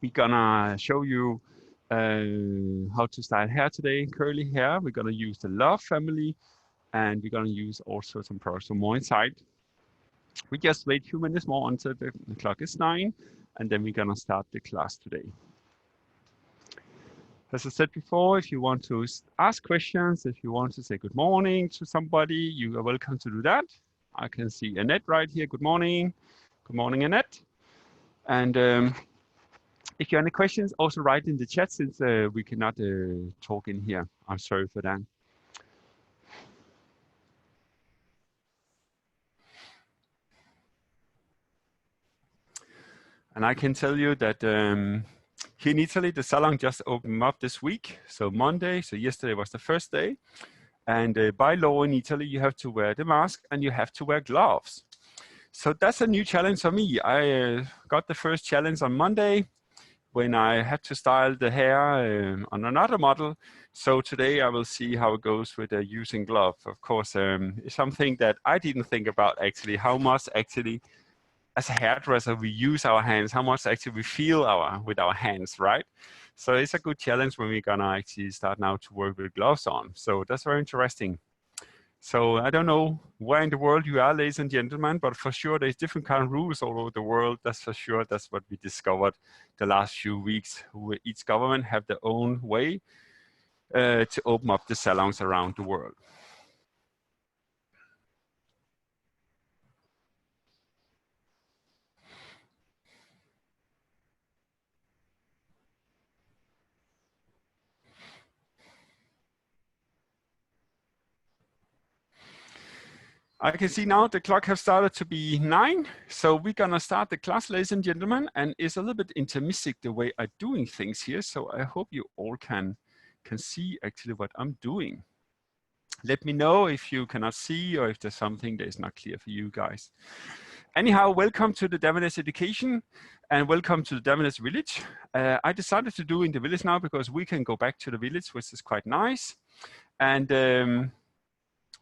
We're gonna show you how to style hair today, curly hair. We're gonna use the Love family, and we're gonna use also some products from more inside. We just wait a few minutes more until the clock is 9, and then we're gonna start the class today. As I said before, if you want to ask questions, if you want to say good morning to somebody, you are welcome to do that. I can see Annette right here. Good morning. Good morning, Annette. And if you have any questions, also write in the chat since we cannot talk in here. I'm sorry for that. And I can tell you that here in Italy, the salon just opened up this week. So Monday, so yesterday was the first day. And by law in Italy, you have to wear the mask and you have to wear gloves. So that's a new challenge for me. I got the first challenge on Monday when I had to style the hair on another model. So today I will see how it goes with using gloves. Of course, it's something that I didn't think about actually, how much actually as a hairdresser we use our hands, how much actually we feel with our hands, right? So it's a good challenge when we're gonna actually start now to work with gloves on. So that's very interesting. So I don't know where in the world you are, ladies and gentlemen, but for sure there's different kind of rules all over the world. That's for sure. That's what we discovered the last few weeks. Each government have their own way to open up the salons around the world. I can see now the clock has started to be 9. So we're gonna start the class, ladies and gentlemen, and it's a little bit intermistic the way I'm doing things here. So I hope you all can see actually what I'm doing. Let me know if you cannot see or if there's something that is not clear for you guys. Anyhow, welcome to the Davines Education and welcome to the Davines Village. I decided to do in the village now because we can go back to the village, which is quite nice. And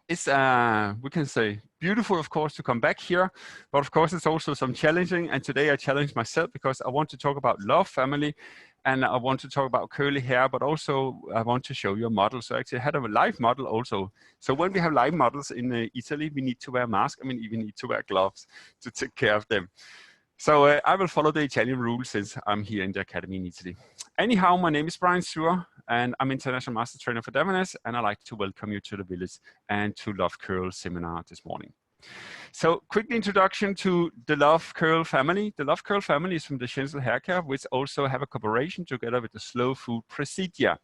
it's, we can say, beautiful, of course, to come back here, but of course it's also some challenging. And today I challenge myself because I want to talk about Love family and I want to talk about curly hair, but also I want to show you a model. So actually I had a live model also. So when we have live models in Italy, we need to wear masks. I mean, even need to wear gloves to take care of them. So I will follow the Italian rules since I'm here in the academy in Italy. Anyhow, my name is Brian Suhr and I'm International Master Trainer for Davines, and I'd like to welcome you to the village and to Love Curl seminar this morning. So quick introduction to the Love Curl family. The Love Curl family is from the Gentle Hair Care, which also have a cooperation together with the Slow Food Procedure.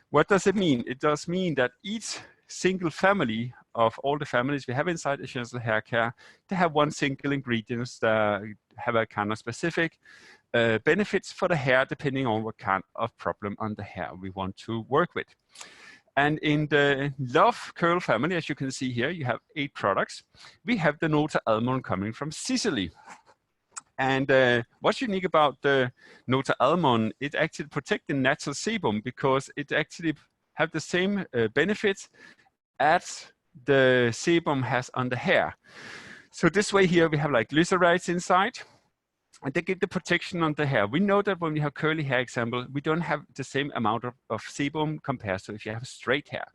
What does it mean? It does mean that each single family of all the families we have inside the Gentle Hair Care, they have one single ingredient that have a kind of specific benefits for the hair depending on what kind of problem on the hair we want to work with. And in the Love Curl family, as you can see here, you have 8 products. We have the Nota Almond coming from Sicily. And what's unique about the Nota Almond, it actually protects the natural sebum because it actually have the same benefits as the sebum has on the hair. So this way here, we have like glycerides inside, and they give the protection on the hair. We know that when we have curly hair, example, we don't have the same amount of sebum compared to if you have straight hair.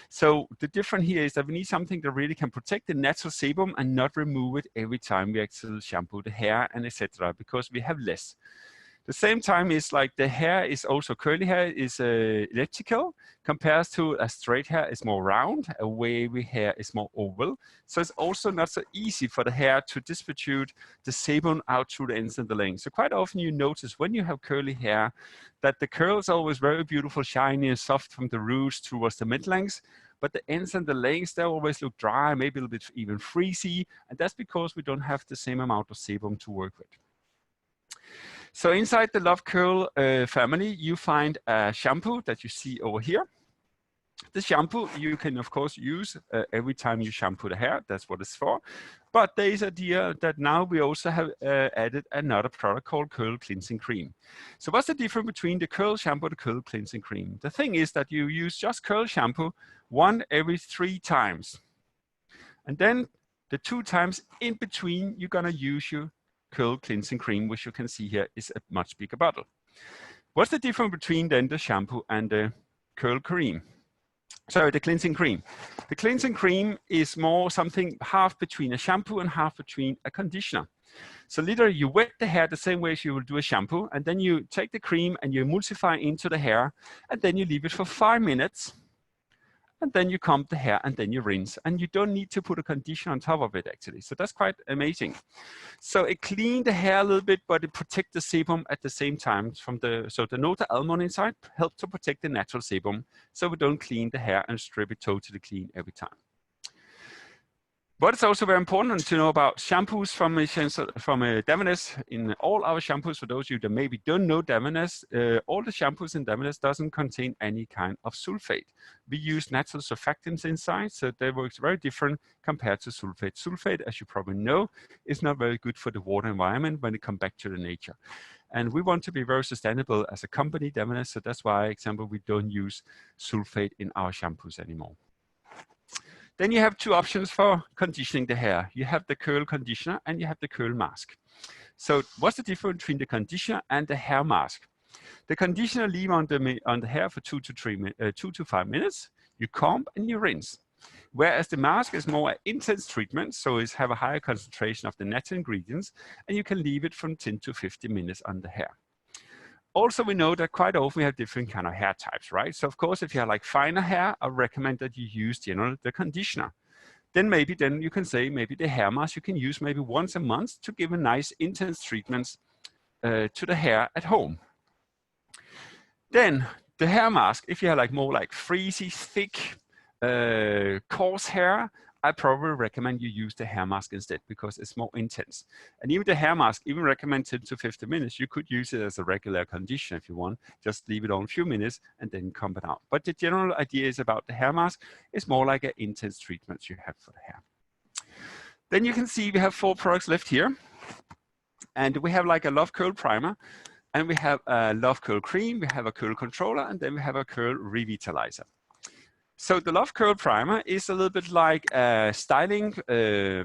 So the difference here is that we need something that really can protect the natural sebum and not remove it every time we actually shampoo the hair and etc. because we have less. The same time is like the hair is also curly hair is elliptical compared to a straight hair is more round, a wavy hair is more oval. So it's also not so easy for the hair to distribute the sebum out through the ends and the length. So quite often you notice when you have curly hair that the curls are always very beautiful, shiny and soft from the roots towards the mid lengths, but the ends and the lengths, they always look dry, maybe a little bit even frizzy. And that's because we don't have the same amount of sebum to work with. So inside the Love Curl family, you find a shampoo that you see over here. The shampoo you can of course use every time you shampoo the hair, that's what it's for. But there is an idea that now we also have added another product called Curl Cleansing Cream. So what's the difference between the curl shampoo and the curl cleansing cream? The thing is that you use just curl shampoo 1 every 3 times. And then the 2 times in between, you're gonna use your curl cleansing cream, which you can see here is a much bigger bottle. What's the difference between then the shampoo and the curl cream? Sorry, the cleansing cream. The cleansing cream is more something half between a shampoo and half between a conditioner. So literally you wet the hair the same way as you will do a shampoo, and then you take the cream and you emulsify into the hair, and then you leave it for 5 minutes, and then you comb the hair, and then you rinse, and you don't need to put a conditioner on top of it actually. So that's quite amazing. So it cleans the hair a little bit, but it protects the sebum at the same time from so the nota almond inside helps to protect the natural sebum, so we don't clean the hair and strip it totally clean every time. But it's also very important to know about shampoos from Davines. In all our shampoos, for those of you that maybe don't know Davines, all the shampoos in Davines doesn't contain any kind of sulfate. We use natural surfactants inside, so they work very different compared to sulfate. Sulfate, as you probably know, is not very good for the water environment when it comes back to the nature. And we want to be very sustainable as a company, Davines, so that's why, for example, we don't use sulfate in our shampoos anymore. Then you have two options for conditioning the hair. You have the curl conditioner and you have the curl mask. So what's the difference between the conditioner and the hair mask? The conditioner leave on the hair for 2 to 5 minutes. You comb and you rinse. Whereas the mask is more an intense treatment, so it have a higher concentration of the natural ingredients, and you can leave it from 10 to 15 minutes on the hair. Also, we know that quite often we have different kind of hair types, right? So of course, if you have like finer hair, I recommend that you use generally the conditioner. Then you can say maybe the hair mask you can use maybe once a month to give a nice intense treatments to the hair at home. Then the hair mask, if you have like more like frizzy, thick, coarse hair, I probably recommend you use the hair mask instead because it's more intense. And even the hair mask, even recommend 10 to 15 minutes. You could use it as a regular conditioner if you want. Just leave it on a few minutes and then comb it out. But the general idea is about the hair mask is more like an intense treatment you have for the hair. Then you can see we have 4 products left here. And we have like a Love Curl Primer. And we have a Love Curl Cream. We have a Curl Controller. And then we have a Curl Revitalizer. So the Love Curl Primer is a little bit like a styling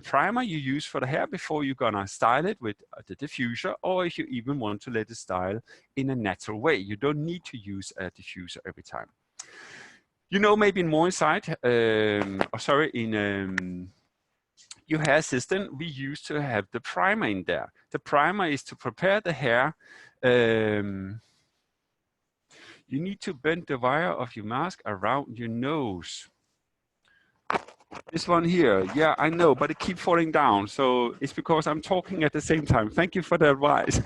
primer you use for the hair before you're gonna style it with the diffuser, or if you even want to let it style in a natural way. You don't need to use a diffuser every time. You know, maybe in Moisturizing, in your hair system, we used to have the primer in there. The primer is to prepare the hair. You need to bend the wire of your mask around your nose. This one here, yeah, I know, but it keeps falling down. So it's because I'm talking at the same time. Thank you for the advice.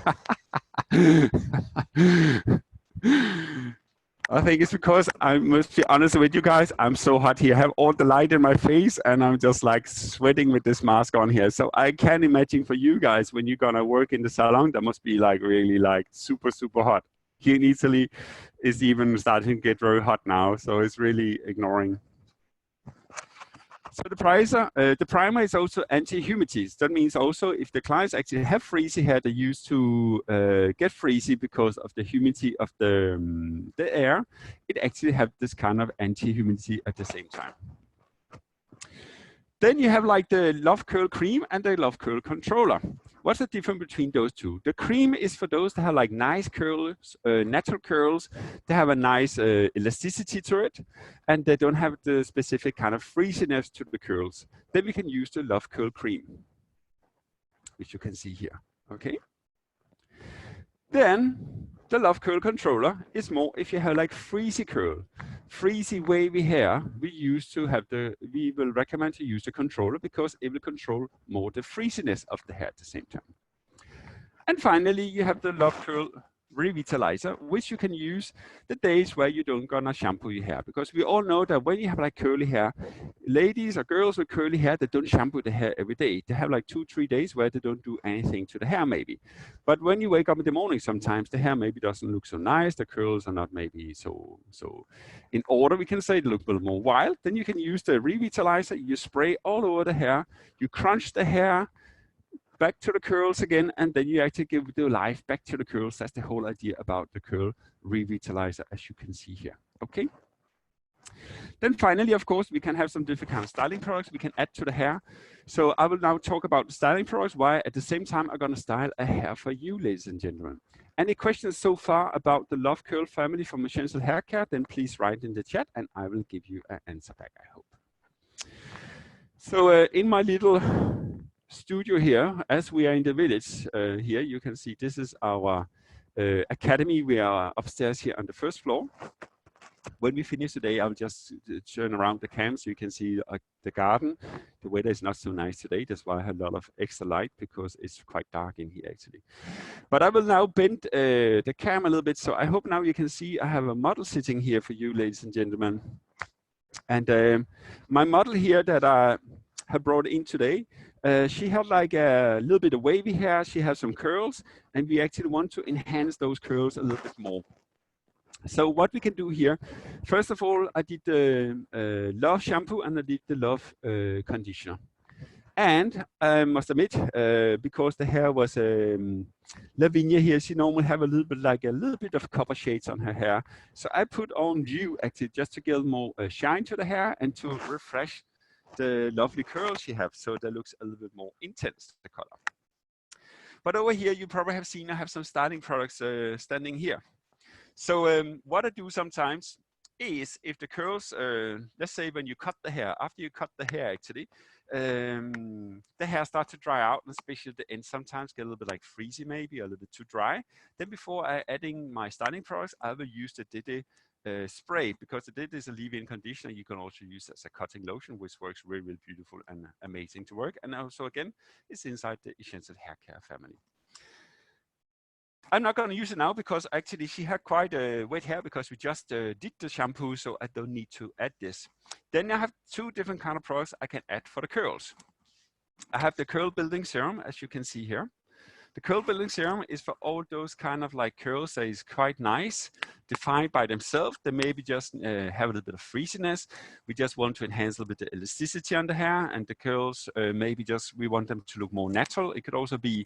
I think it's because I must be honest with you guys. I'm so hot here. I have all the light in my face and I'm just like sweating with this mask on here. So I can imagine for you guys, when you're gonna work in the salon, that must be like really like super, super hot. Here in Italy is even starting to get very hot now, so it's really ignoring. So the primer is also anti-humidity. That means also if the clients actually have frizzy hair, they used to get frizzy because of the humidity of the air, it actually have this kind of anti-humidity at the same time. Then you have like the Love Curl Cream and the Love Curl Controller. What's the difference between those two? The cream is for those that have like nice curls, natural curls. They have a nice elasticity to it, and they don't have the specific kind of frizziness to the curls. Then we can use the Love Curl Cream, which you can see here, okay? Then the Love Curl Controller is more if you have like frizzy curl, frizzy wavy hair, we will recommend to use the controller because it will control more the frizziness of the hair at the same time. And finally, you have the Love Curl Revitalizer, which you can use the days where you don't gonna shampoo your hair, because we all know that when you have like curly hair, ladies or girls with curly hair, they don't shampoo the hair every day. They have like 2-3 days where they don't do anything to the hair maybe. But when you wake up in the morning, sometimes the hair maybe doesn't look so nice, the curls are not maybe so in order, we can say. They look a little more wild. Then you can use the Revitalizer. You spray all over the hair, you crunch the hair back to the curls again, and then you actually give the life back to the curls. That's the whole idea about the Curl Revitalizer, as you can see here, okay? Then finally, of course, we can have some different kind of styling products we can add to the hair. So I will now talk about the styling products, while at the same time I'm going to style a hair for you, ladies and gentlemen. Any questions so far about the Love Curl family from Essential Hair Care, then please write in the chat and I will give you an answer back, I hope. So in my little studio here, as we are in the village here, you can see this is our academy. We are upstairs here on the first floor. When we finish today, I'll just turn around the cam so you can see the garden. The weather is not so nice today. That's why I have a lot of extra light, because it's quite dark in here actually. But I will now bend the cam a little bit. So I hope now you can see I have a model sitting here for you, ladies and gentlemen. And my model here that I have brought in today, she had like a little bit of wavy hair. She has some curls, and we actually want to enhance those curls a little bit more. So what we can do here, first of all, I did the Love shampoo and I did the Love conditioner. And I must admit, because the hair was Lavinia here, she normally have a little bit of copper shades on her hair. So I put on Dew actually just to give more shine to the hair and to refresh the lovely curls she has, so that looks a little bit more intense, the color. But over here, you probably have seen I have some styling products standing here. So what I do sometimes is, if the curls, let's say when you cut the hair, after you cut the hair actually, the hair starts to dry out, and especially the end sometimes get a little bit like freezy maybe, or a little bit too dry. Then before adding my styling products, I will use the Dede spray, because the Dede is a leave-in conditioner. You can also use as a cutting lotion, which works really, really beautiful and amazing to work. And also again, it's inside the Essential Hair Care family. I'm not going to use it now because actually she had quite wet hair because we just did the shampoo, so I don't need to add this. Then I have two different kind of products I can add for the curls. I have the curl building serum, as you can see here. The curl building serum is for all those kind of like curls that is quite nice, defined by themselves. They maybe just have a little bit of frizziness. We just want to enhance a little bit the elasticity on the hair, and the curls maybe just we want them to look more natural. It could also be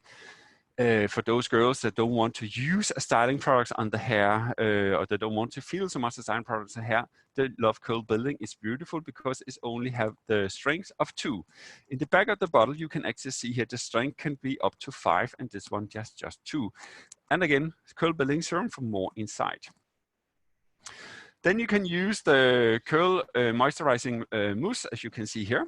for those girls that don't want to use a styling products on the hair, or they don't want to feel so much the styling products on the hair, the Love Curl Building is beautiful because it only have the strength of 2. In the back of the bottle, you can actually see here the strength can be up to 5, and this one just 2. And again, Curl Building Serum for more inside. Then you can use the Curl Moisturizing Mousse, as you can see here.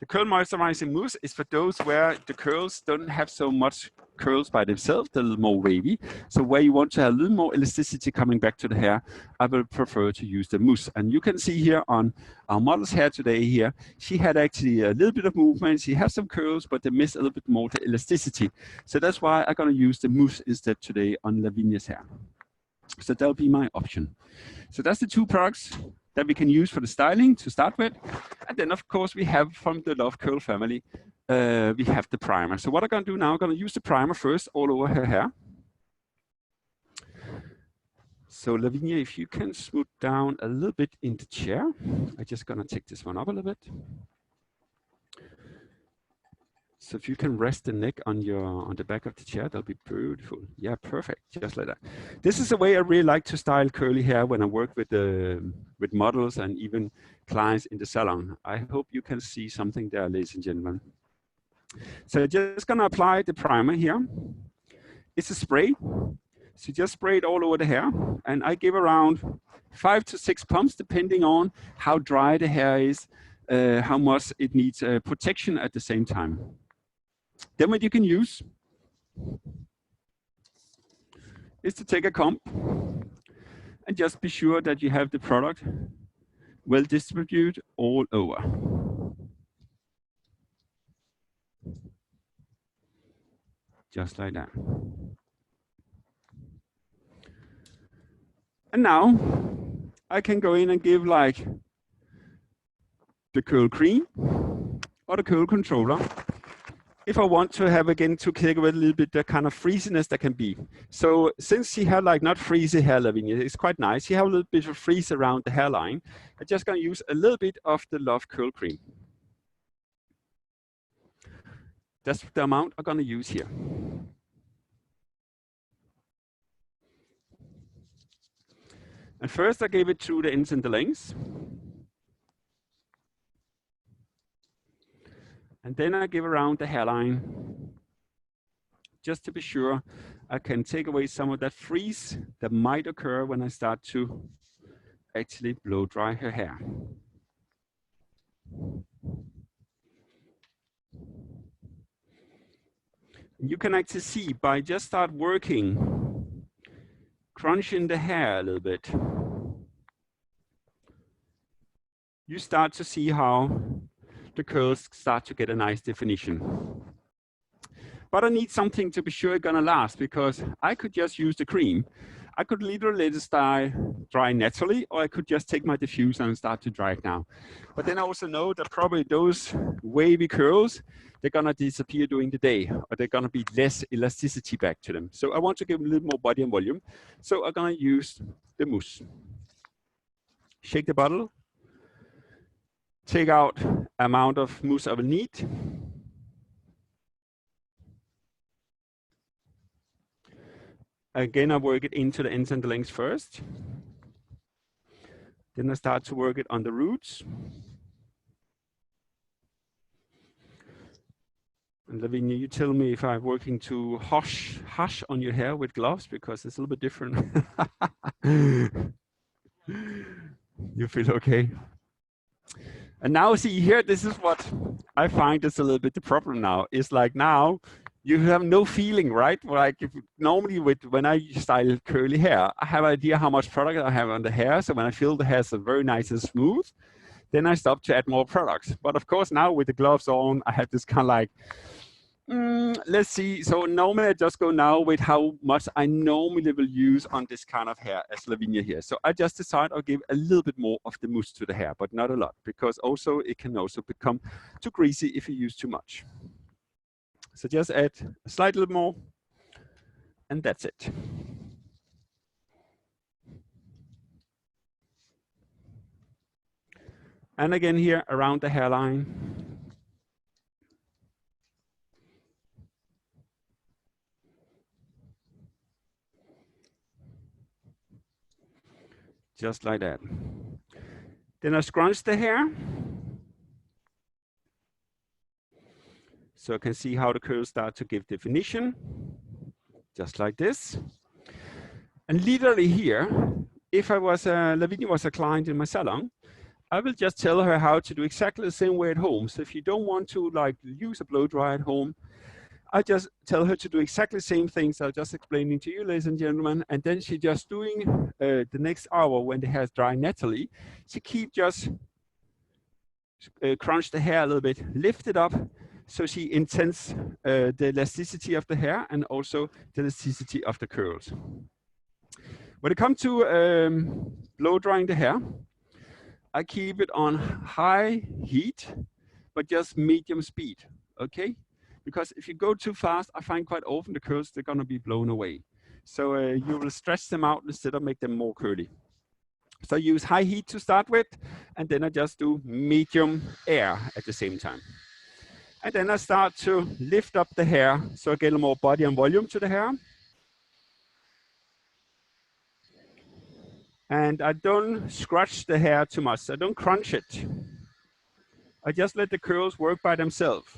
The Curl Moisturizing Mousse is for those where the curls don't have so much curls by themselves, they're a little more wavy. So where you want to have a little more elasticity coming back to the hair, I will prefer to use the mousse. And you can see here on our model's hair today here, she had actually a little bit of movement. She has some curls, but they miss a little bit more the elasticity. So that's why I'm going to use the mousse instead today on Lavinia's hair. So that'll be my option. So that's the two products that we can use for the styling to start with. And then of course we have from the Love Curl family, we have the primer. So what I'm gonna do now, I'm gonna use the primer first all over her hair. So Lavinia, if you can smooth down a little bit in the chair. I'm just gonna take this one up a little bit. So if you can rest the neck on the back of the chair, that'll be beautiful. Yeah, perfect, just like that. This is the way I really like to style curly hair when I work with models and even clients in the salon. I hope you can see something there, ladies and gentlemen. So just gonna apply the primer here. It's a spray, so just spray it all over the hair, and I give around 5 to 6 pumps depending on how dry the hair is, how much it needs protection at the same time. Then what you can use is to take a comb and just be sure that you have the product well distributed all over. Just like that. And now I can go in and give like the curl cream or the curl controller. If I want to have again to take away a little bit the kind of frizziness that can be. So since she had like not frizzy hair, Lavinia, it's quite nice. She have a little bit of frizz around the hairline. I'm just gonna use a little bit of the Love Curl Cream. That's the amount I'm gonna use here. And first I gave it through the ends and the lengths. And then I give around the hairline, just to be sure I can take away some of that freeze that might occur when I start to actually blow dry her hair. You can actually see by just start working, crunching the hair a little bit, you start to see how the curls start to get a nice definition. But I need something to be sure it's gonna last, because I could just use the cream. I could literally let it dry naturally, or I could just take my diffuser and start to dry it now. But then I also know that probably those wavy curls, they're gonna disappear during the day, or they're gonna be less elasticity back to them. So I want to give them a little more body and volume. So I'm gonna use the mousse. Shake the bottle, take out amount of mousse I will need. Again, I work it into the ends and the lengths first. Then I start to work it on the roots. And Lavinia, you tell me if I'm working too harsh on your hair with gloves, because it's a little bit different. You feel okay? And now see here, this is what I find is a little bit the problem now. It's like now, you have no feeling, right? Like normally when I style curly hair, I have an idea how much product I have on the hair. So when I feel the hair is very nice and smooth, then I stop to add more products. But of course now with the gloves on, I have this kind of like, let's see. So normally I just go now with how much I normally will use on this kind of hair as Lavinia here. So I just decide I'll give a little bit more of the mousse to the hair, but not a lot, because also it can also become too greasy if you use too much. So just add a slight little more, and that's it. And again here around the hairline. Just like that. Then I scrunch the hair. So I can see how the curls start to give definition, just like this. And literally here, if I was Lavinia was a client in my salon, I will just tell her how to do exactly the same way at home. So if you don't want to like use a blow dry at home, I just tell her to do exactly the same things I was just explaining to you, ladies and gentlemen. And then she just doing the next hour when the hair is dry naturally, she keep just crunch the hair a little bit, lift it up, so she intense the elasticity of the hair and also the elasticity of the curls. When it comes to blow drying the hair, I keep it on high heat, but just medium speed, okay? Because if you go too fast, I find quite often the curls, they're gonna be blown away. So you will stretch them out instead of make them more curly. So I use high heat to start with, and then I just do medium air at the same time. And then I start to lift up the hair, so I get a more body and volume to the hair. And I don't scratch the hair too much, I don't crunch it. I just let the curls work by themselves.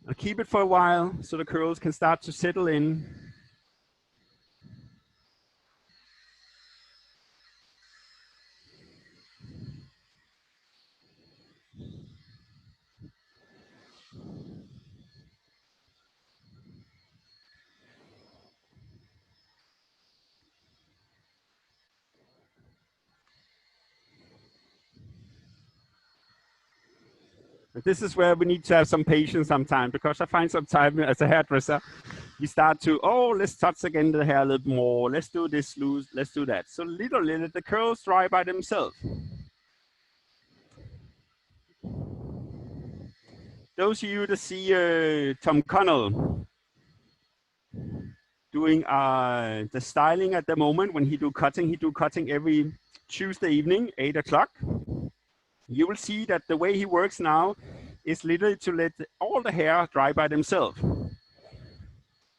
I'll keep it for a while so the curls can start to settle in. This is where we need to have some patience sometimes, because I find sometimes as a hairdresser, you start to, oh, let's touch again the hair a little more. Let's do this loose, let's do that. So literally let the curls dry by themselves. Those of you that see Tom Connell doing the styling at the moment, when he do cutting every Tuesday evening, 8 o'clock. you will see that the way he works now is literally to let all the hair dry by themselves.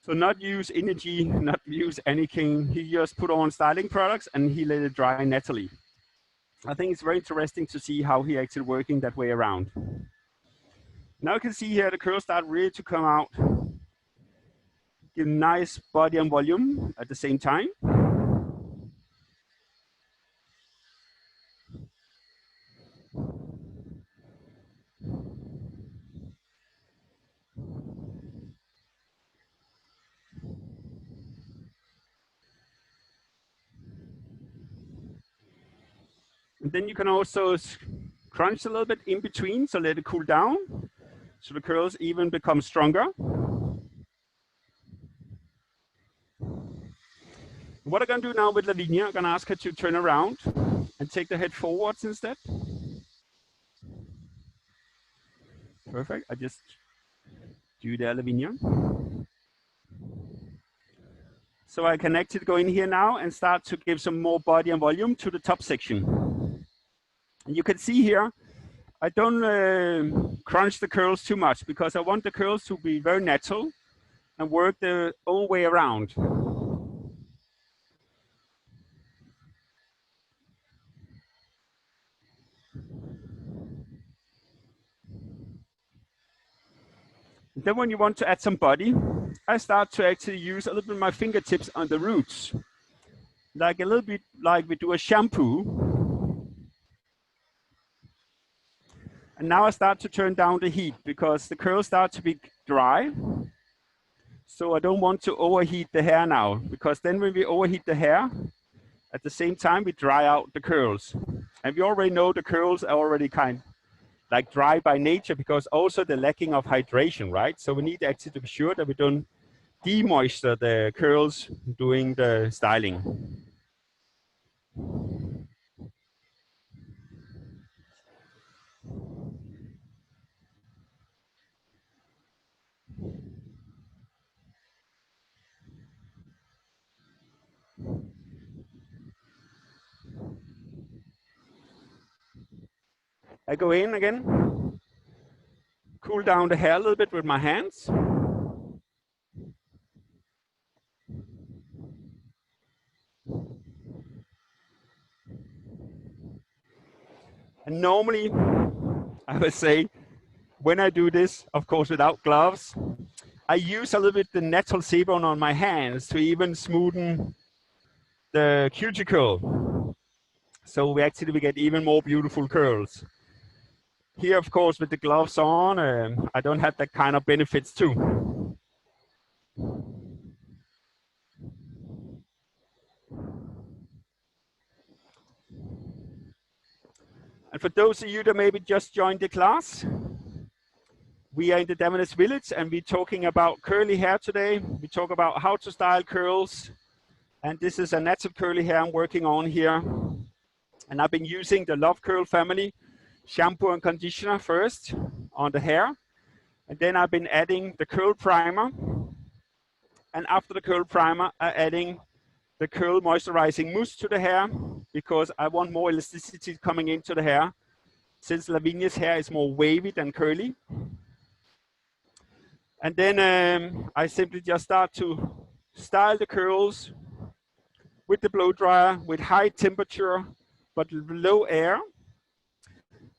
So not use energy, not use anything. He just put on styling products and he let it dry naturally. I think it's very interesting to see how he actually working that way around. Now you can see here the curls start really to come out. Give nice body and volume at the same time. And then you can also crunch a little bit in between, so let it cool down, so the curls even become stronger. What I'm gonna do now with Lavinia, I'm gonna ask her to turn around and take the head forwards instead. Perfect, I just do that, Lavinia. So I can actually go in here now and start to give some more body and volume to the top section. And you can see here, I don't crunch the curls too much because I want the curls to be very natural and work their own way around. Then when you want to add some body, I start to actually use a little bit of my fingertips on the roots. Like a little bit like we do a shampoo. And now I start to turn down the heat because the curls start to be dry. So I don't want to overheat the hair now, because then when we overheat the hair, at the same time we dry out the curls. And we already know the curls are already kind like dry by nature because also the lacking of hydration, right? So we need actually to be sure that we don't demoisture the curls doing the styling. I go in again, cool down the hair a little bit with my hands. And normally, I would say, when I do this, of course without gloves, I use a little bit the natural sebum on my hands to even smoothen the cuticle. So we get even more beautiful curls. Here, of course, with the gloves on, I don't have that kind of benefits too. And for those of you that maybe just joined the class, we are in the Damaris village and we're talking about curly hair today. We talk about how to style curls. And this is a natural curly hair I'm working on here. And I've been using the Love Curl family shampoo and conditioner first on the hair. And then I've been adding the curl primer. And after the curl primer, I'm adding the curl moisturizing mousse to the hair because I want more elasticity coming into the hair since Lavinia's hair is more wavy than curly. And then I simply just start to style the curls with the blow dryer with high temperature but low air.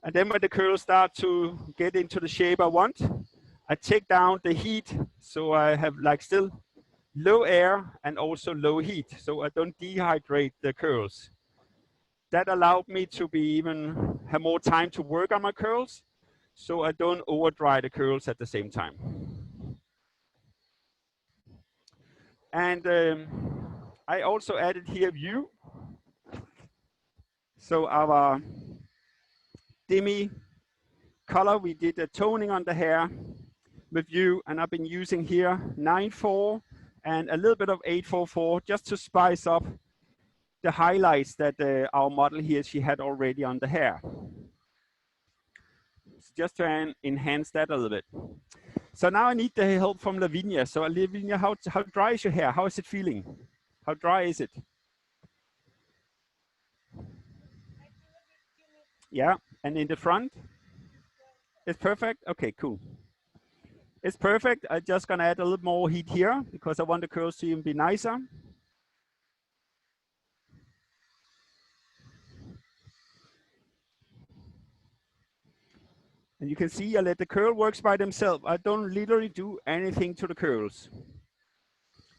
And then when the curls start to get into the shape I want, I take down the heat so I have like still low air and also low heat, so I don't dehydrate the curls. That allowed me to have more time to work on my curls, so I don't over dry the curls at the same time. And I also added here view. So our demi color, we did a toning on the hair with view, and I've been using here 9.4 and a little bit of 8.44 just to spice up the highlights that our model here, she had already on the hair. So just to enhance that a little bit. So now I need the help from Lavinia. So Lavinia, how dry is your hair? How is it feeling? How dry is it? Yeah, and in the front, it's perfect. Okay, cool. It's perfect. I'm just gonna add a little more heat here because I want the curls to even be nicer. And you can see I let the curl works by themselves. I don't literally do anything to the curls.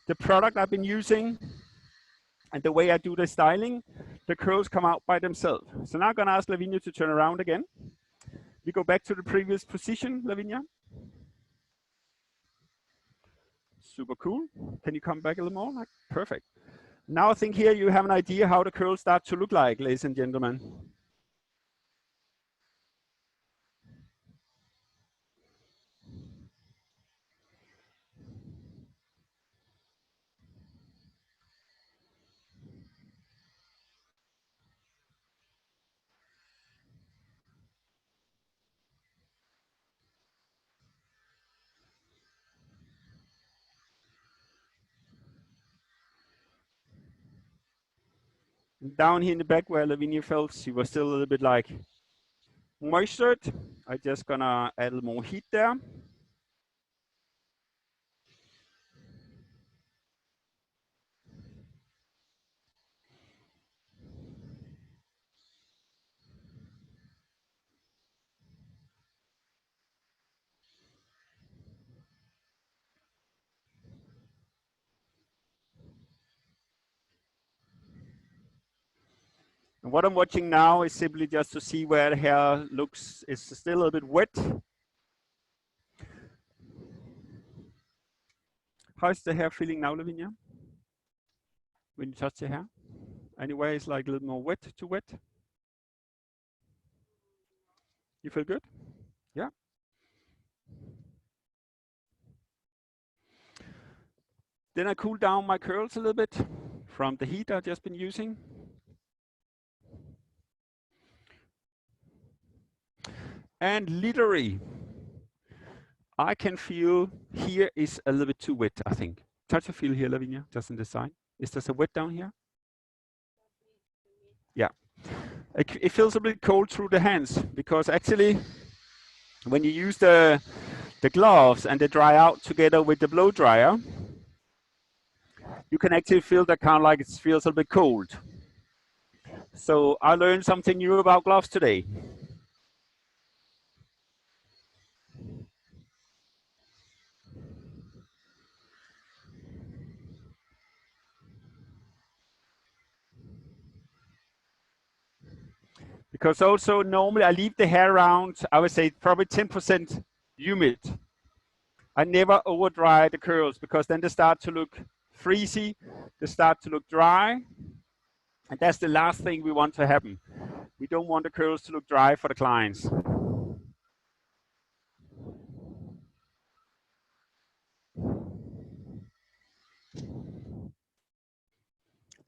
The product I've been using and the way I do the styling, the curls come out by themselves. So now I'm gonna ask Lavinia to turn around again. We go back to the previous position, Lavinia. Super cool. Can you come back a little more? Like, perfect. Now I think here you have an idea how the curls start to look like, ladies and gentlemen. Down here in the back where Lavinia felt she was still a little bit like moistured, I'm just gonna add a little more heat there. And what I'm watching now is simply just to see where the hair looks, it's still a little bit wet. How's the hair feeling now, Lavinia? When you touch the hair? Anyway, it's like a little more wet to wet. You feel good? Yeah. Then I cool down my curls a little bit from the heat I've just been using. And literally, I can feel here is a little bit too wet, I think. Touch a feel here, Lavinia, just in the side. Is there a wet down here? Yeah. It feels a bit cold through the hands because actually, when you use the gloves and they dry out together with the blow dryer, you can actually feel that kind of like it feels a little bit cold. So I learned something new about gloves today. Because also normally I leave the hair around, I would say probably 10% humid. I never over dry the curls because then they start to look freezy, they start to look dry. And that's the last thing we want to happen. We don't want the curls to look dry for the clients.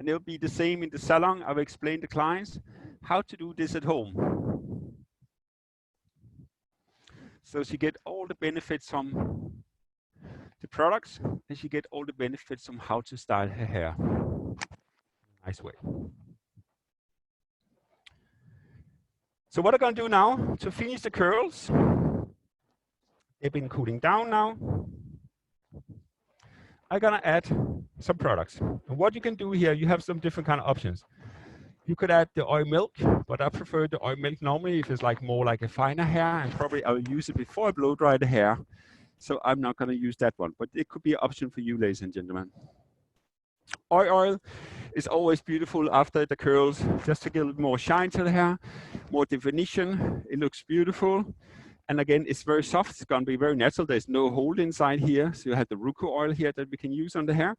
And it'll be the same in the salon. I will explain to clients how to do this at home. So she get all the benefits from the products and she get all the benefits from how to style her hair. Nice way. So what I'm gonna do now to finish the curls, they've been cooling down now. I'm gonna add some products. And what you can do here, you have some different kind of options. You could add the oil milk, but I prefer the oil milk normally if it's like more like a finer hair, and probably I'll use it before I blow dry the hair. So I'm not gonna use that one, but it could be an option for you, ladies and gentlemen. Oil is always beautiful after the curls, just to get a little more shine to the hair, more definition. It looks beautiful. And again, it's very soft. It's going to be very natural. There's no hold inside here. So you have the Ruku oil here that we can use on the hair.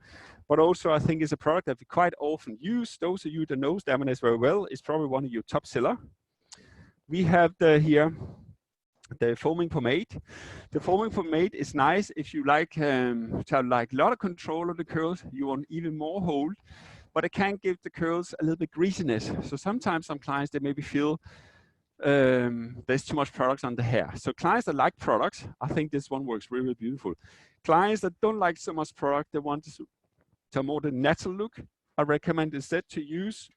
But also, I think it's a product that we quite often use. Those of you that know Damanese very well, it's probably one of your top seller. We have here the foaming pomade. The foaming pomade is nice if you like to have like a lot of control of the curls. You want even more hold, but it can give the curls a little bit greasiness. So sometimes some clients, they maybe feel there's too much products on the hair. So clients that like products, I think this one works really, really beautiful. Clients that don't like so much product, they want to more the natural look, I recommend instead to use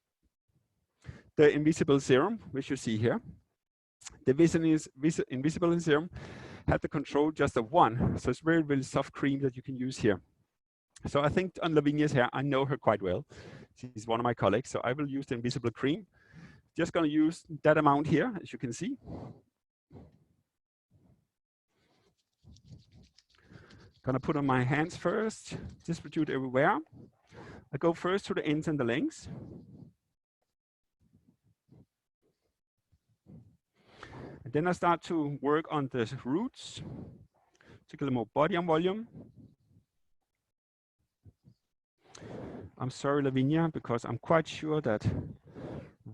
the invisible serum, which you see here. The invisible serum had the control just of one, so it's very, really soft cream that you can use here. So I think on Lavinia's hair, I know her quite well. She's one of my colleagues, so I will use the invisible cream. Just gonna use that amount here, as you can see. Gonna put on my hands first, distribute everywhere. I go first to the ends and the lengths. And then I start to work on the roots to get a little more body and volume. I'm sorry, Lavinia, because I'm quite sure that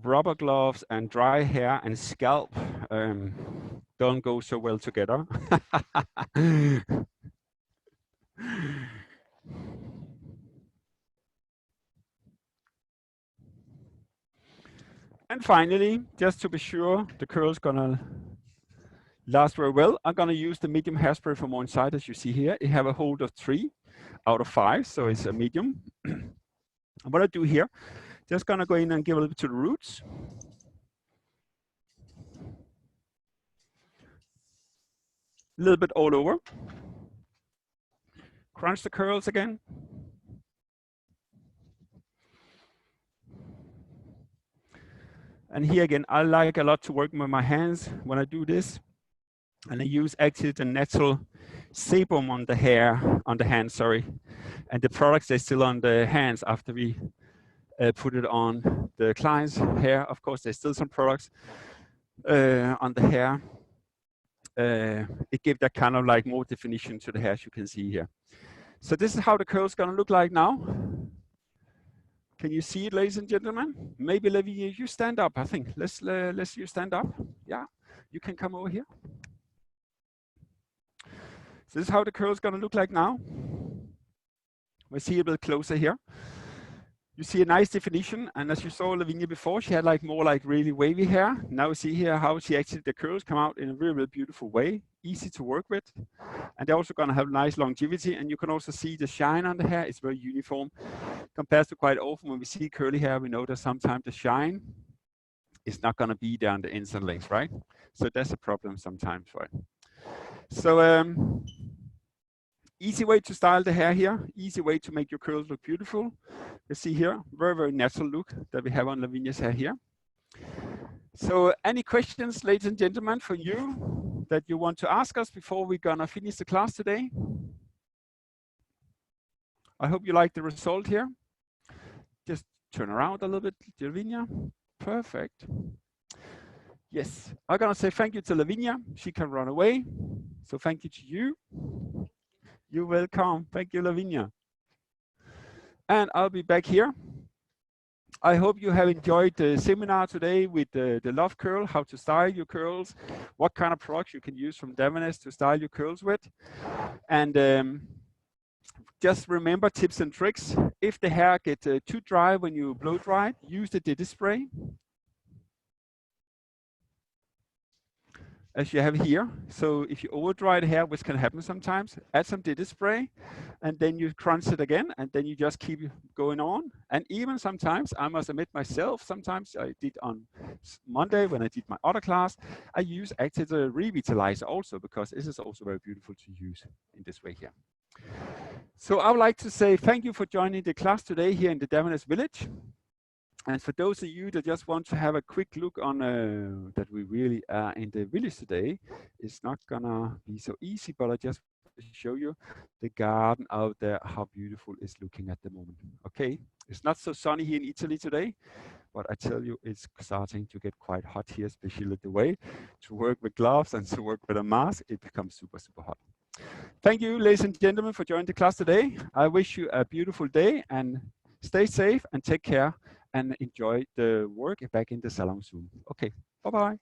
rubber gloves and dry hair and scalp don't go so well together. And finally, just to be sure the curl's gonna last very well, I'm gonna use the medium hairspray from one side, as you see here. It have a hold of 3 out of 5, so it's a medium. And what I do here, just gonna go in and give a little bit to the roots. A little bit all over. Crunch the curls again. And here again, I like a lot to work with my hands when I do this. And I use actually the natural sebum on the hair, on the hands, sorry. And the products, they're still on the hands after we put it on the client's hair. Of course, there's still some products on the hair. It gives that kind of like more definition to the hair, as you can see here. So this is how the curl's gonna look like now. Can you see it, ladies and gentlemen? Maybe Lavinia, you stand up, I think. Let's you stand up. Yeah, you can come over here. So this is how the curl's gonna look like now. We'll see a bit closer here. You see a nice definition, and as you saw Lavinia before, she had like more like really wavy hair. Now you see here how she actually, the curls come out in a really, really beautiful way, easy to work with. And they're also gonna have nice longevity, and you can also see the shine on the hair. It's very uniform. Compared to quite often when we see curly hair, we know that sometimes the shine is not gonna be there on the ends and lengths, right? So that's a problem sometimes, right? So easy way to style the hair here, easy way to make your curls look beautiful. You see here, very, very natural look that we have on Lavinia's hair here. So any questions, ladies and gentlemen, for you that you want to ask us before we're gonna finish the class today? I hope you like the result here. Just turn around a little bit, Lavinia. Perfect. Yes, I'm gonna say thank you to Lavinia. She can run away. So thank you to you. You're welcome. Thank you, Lavinia. And I'll be back here. I hope you have enjoyed the seminar today with the Love Curl, how to style your curls, what kind of products you can use from Davines to style your curls with. And just remember tips and tricks. If the hair gets too dry when you blow dry it, use the Diddy spray, as you have here. So if you over dry the hair, which can happen sometimes, add some Diddy spray, and then you crunch it again, and then you just keep going on. And even sometimes, I must admit myself, sometimes I did on Monday when I did my other class, I use actually the Revitalizer also, because this is also very beautiful to use in this way here. So I would like to say thank you for joining the class today here in the Davines Village. And for those of you that just want to have a quick look on that we really are in the village today, it's not gonna be so easy, but I just want to show you the garden out there, how beautiful it's looking at the moment. Okay, it's not so sunny here in Italy today, but I tell you, it's starting to get quite hot here, especially the way to work with gloves and to work with a mask, it becomes super, super hot. Thank you, ladies and gentlemen, for joining the class today. I wish you a beautiful day and stay safe and take care and enjoy the work back in the salon soon. Okay, bye-bye.